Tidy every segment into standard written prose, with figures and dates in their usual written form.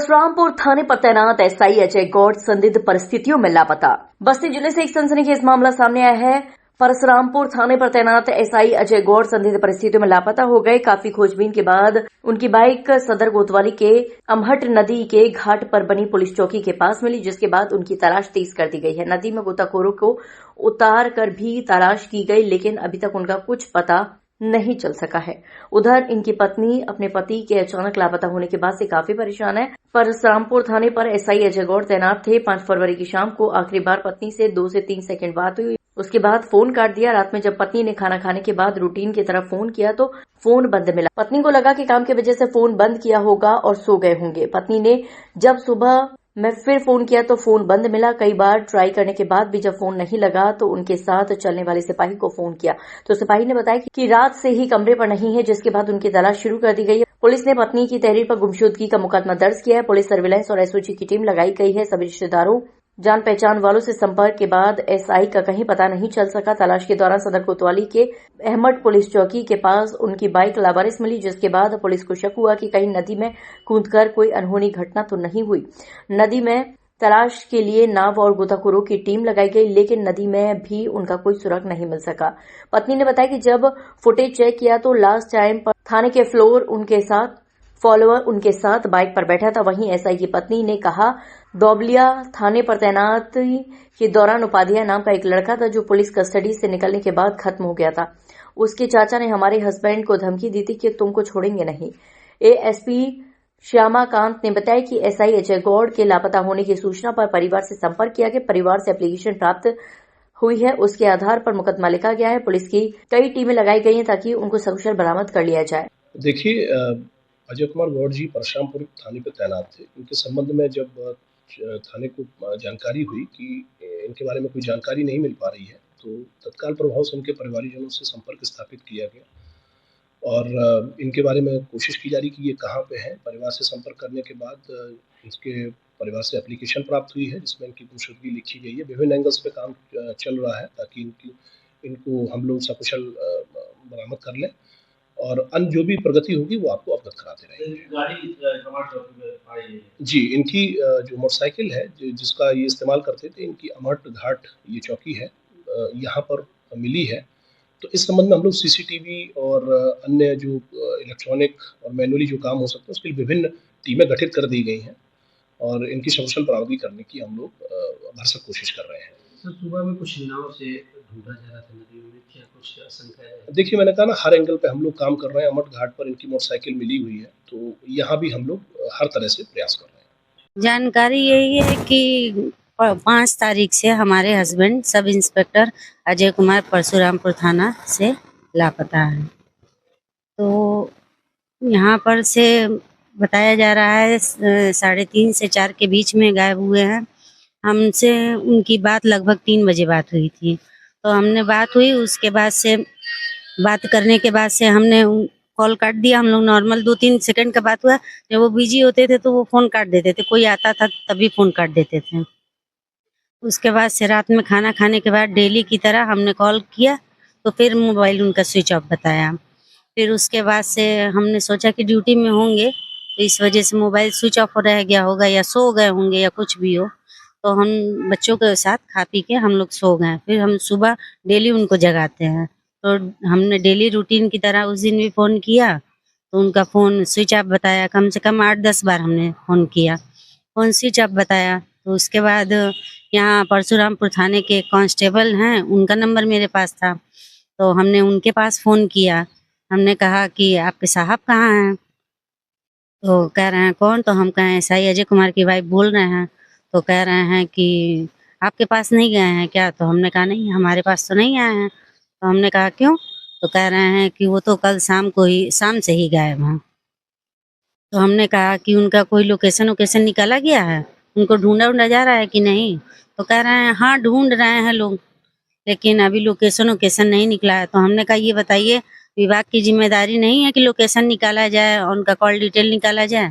परशुरामपुर थाने पर तैनात एसआई अजय गौड़ संदिग्ध परिस्थितियों में लापता। बस्ती जिले से एक सनसनीखेज मामला सामने आया है। परशुरामपुर थाने पर तैनात एसआई अजय गौड़ संदिग्ध परिस्थितियों में लापता हो गए। काफी खोजबीन के बाद उनकी बाइक सदर कोतवाली के अमहट नदी के घाट पर बनी पुलिस चौकी के पास मिली, जिसके बाद उनकी तलाश तेज कर दी गई है। नदी में गोताखोरों को उतार कर भी तलाश की गई, लेकिन अभी तक उनका कुछ पता नहीं चल सका है। उधर इनकी पत्नी अपने पति के अचानक लापता होने के बाद से काफी परेशान है। परशुरामपुर थाने पर एसआई अजय गौड़ तैनात थे। 5 फरवरी की शाम को आखिरी बार पत्नी से 2 से 3 सेकंड बात हुई। उसके बाद फोन काट दिया। रात में जब पत्नी ने खाना खाने के बाद रूटीन की तरफ फोन किया तो फोन बंद मिला। पत्नी को लगा कि काम की वजह से फोन बंद किया होगा और सो गए होंगे। पत्नी ने जब सुबह मैं फिर फोन किया तो फोन बंद मिला। कई बार ट्राई करने के बाद भी जब फोन नहीं लगा तो उनके साथ चलने वाले सिपाही को फोन किया तो सिपाही ने बताया कि रात से ही कमरे पर नहीं है, जिसके बाद उनकी तलाश शुरू कर दी गई है। पुलिस ने पत्नी की तहरीर पर गुमशुदगी का मुकदमा दर्ज किया है। पुलिस सर्विलांस और एसओजी की टीम लगाई गई है। सभी रिश्तेदारों जान पहचान वालों से संपर्क के बाद एसआई का कहीं पता नहीं चल सका। तलाश के दौरान सदर कोतवाली के अहमद पुलिस चौकी के पास उनकी बाइक लावारिस मिली, जिसके बाद पुलिस को शक हुआ कि कहीं नदी में कूदकर कोई अनहोनी घटना तो नहीं हुई। नदी में तलाश के लिए नाव और गोताखोरों की टीम लगाई गई, लेकिन नदी में भी उनका कोई सुराग नहीं मिल सका। पत्नी ने बताया कि जब फुटेज चेक किया तो लास्ट टाइम पर थाने के फॉलोअर उनके साथ बाइक पर बैठा था। वहीं एसआई की पत्नी ने कहा, दौबलिया थाने पर तैनात के दौरान उपाध्याय नाम का एक लड़का था जो पुलिस कस्टडी से निकलने के बाद खत्म हो गया था। उसके चाचा ने हमारे हस्बैंड को धमकी दी थी कि तुमको छोड़ेंगे नहीं। एएसपी श्यामाकांत ने बताया कि एसआई अजय गौड़ के लापता होने की सूचना पर परिवार से संपर्क किया गया। परिवार से एप्लीकेशन प्राप्त हुई है, उसके आधार पर मुकदमा लिखा गया है। पुलिस की कई टीमें लगाई गई हैं ताकि उनको सकुशल बरामद कर लिया जाए। देखिए, अजय कुमार गौड़ जी परशुरामपुर थाने पर तैनात थे। इनके संबंध में जब थाने को जानकारी हुई कि इनके बारे में कोई जानकारी नहीं मिल पा रही है तो तत्काल प्रभाव से उनके परिवारजनों से संपर्क स्थापित किया गया और इनके बारे में कोशिश की जा रही कि ये कहाँ पे हैं। परिवार से संपर्क करने के बाद इसके परिवार से एप्लीकेशन प्राप्त हुई है जिसमें इनकी गुमशुदगी लिखी गई है। विभिन्न एंगल्स पे काम चल रहा है ताकि इनको हम लोग सकुशल बरामद कर लें और अन्य जो भी प्रगति होगी वो आपको अवगत कराते रहेंगे। जी, इनकी जो मोटरसाइकिल है जिसका ये इस्तेमाल करते थे, इनकी अमहट घाट ये चौकी है, यहाँ पर मिली है। तो इस संबंध में हम लोग सीसीटीवी और अन्य जो इलेक्ट्रॉनिक और मैनुअली जो काम हो सकते हैं उसके लिए विभिन्न टीमें गठित कर दी गई हैं और इनकी सकुशल बरामदगी करने की हम लोग भरसक कोशिश कर रहे हैं। सर, सुबह में कुछ नाव से ढूंढा जा रहा था नदी में, क्या कुछ आशंका है? देखिए, मैंने कहा ना, हर एंगल पे हम लोग काम कर रहे हैं। अमट घाट पर इनकी मोटरसाइकिल मिली हुई है तो यहाँ भी हम लोग हर तरह से प्रयास कर रहे हैं। जानकारी यही है कि 5 तारीख से हमारे husband sub inspector Ajay Kumar Parshurampur थाना से लापता है। तो यहाँ पर से बताया जा रहा है 3:30 से 4 के बीच में गायब हुए हैं। हमसे उनकी बात लगभग 3 बजे बात हुई थी। तो हमने बात हुई, उसके बाद से बात करने के बाद से हमने कॉल काट दिया। हम लोग नॉर्मल 2-3 सेकंड का बात हुआ। जब वो बिजी होते थे तो वो फ़ोन काट देते थे, कोई आता था तभी फ़ोन काट देते थे। उसके बाद से रात में खाना खाने के बाद डेली की तरह हमने कॉल किया तो फिर मोबाइल उनका स्विच ऑफ बताया। फिर उसके बाद से हमने सोचा कि ड्यूटी में होंगे तो इस वजह से मोबाइल स्विच ऑफ रह गया होगा या सो गए होंगे या कुछ भी हो। तो हम बच्चों के साथ खा पी के हम लोग सो गए। फिर हम सुबह डेली उनको जगाते हैं तो हमने डेली रूटीन की तरह उस दिन भी फ़ोन किया तो उनका फ़ोन स्विच ऑफ बताया। कम से कम 8-10 बार हमने फ़ोन किया, फ़ोन स्विच ऑफ बताया। तो उसके बाद यहाँ परशुरामपुर थाने के कांस्टेबल हैं, उनका नंबर मेरे पास था तो हमने उनके पास फ़ोन किया। हमने कहा कि आपके साहब कहाँ हैं? तो कह रहे हैं कौन? तो हम कहें एसआई अजय कुमार की वाइफ बोल रहे हैं। तो कह रहे हैं कि आपके पास नहीं गए हैं क्या? तो हमने कहा नहीं, हमारे पास तो नहीं आए हैं। तो हमने कहा क्यों? तो कह रहे हैं कि वो तो कल शाम से ही गायब हैं। तो हमने कहा कि उनका कोई लोकेशन निकाला गया है, उनको ढूंढा जा रहा है कि नहीं? तो कह रहे हैं हाँ ढूंढ रहे हैं लोग, लेकिन अभी लोकेशन नहीं निकला है। तो हमने कहा ये बताइए, विभाग की जिम्मेदारी नहीं है कि लोकेशन निकाला जाए और उनका कॉल डिटेल निकाला जाए?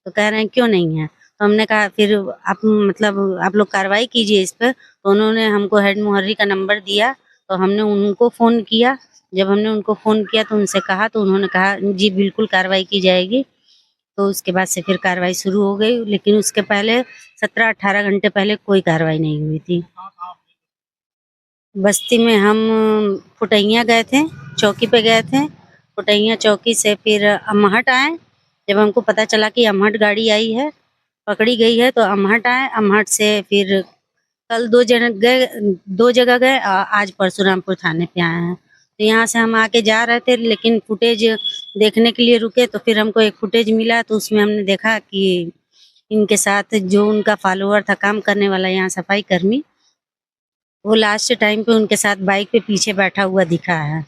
तो कह रहे हैं क्यों नहीं है? तो हमने कहा फिर आप लोग कार्रवाई कीजिए इस पर। तो उन्होंने हमको हेड मुहर्री का नंबर दिया तो हमने उनको फ़ोन किया। जब हमने उनको फ़ोन किया तो उनसे कहा तो उन्होंने कहा जी बिल्कुल कार्रवाई की जाएगी। तो उसके बाद से फिर कार्रवाई शुरू हो गई, लेकिन उसके पहले 17-18 घंटे पहले कोई कार्रवाई नहीं हुई थी। बस्ती में हम फुटैया गए थे, चौकी पे गए थे। फुटैया चौकी से फिर अमहट आए। जब हमको पता चला कि अमहट गाड़ी आई है, पकड़ी गई है, तो अमहट आए। अमहट से फिर कल 2 जगह गए, आज परशुरामपुर थाने पे आए हैं। तो यहाँ से हम आके जा रहे थे, लेकिन फुटेज देखने के लिए रुके, तो फिर हमको एक फुटेज मिला, तो उसमें हमने देखा कि इनके साथ जो उनका फॉलोअर था, काम करने वाला यहाँ सफाई कर्मी, वो लास्ट टाइम पे उनके साथ बाइक पे पीछे बैठा हुआ दिखा है।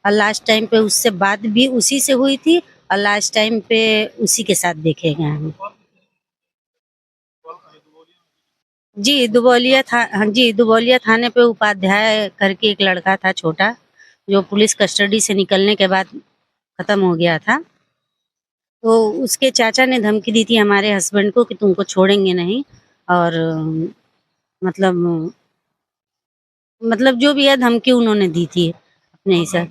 और लास्ट टाइम पे उससे बात भी उसी से हुई थी, और लास्ट टाइम पे उसी के साथ देखे गए हैं। जी, दुबौलिया थाने पे उपाध्याय करके एक लड़का था छोटा, जो पुलिस कस्टडी से निकलने के बाद खत्म हो गया था। तो उसके चाचा ने धमकी दी थी हमारे हस्बैंड को कि तुमको छोड़ेंगे नहीं, और मतलब जो भी है धमकी उन्होंने दी थी अपने हिसाब।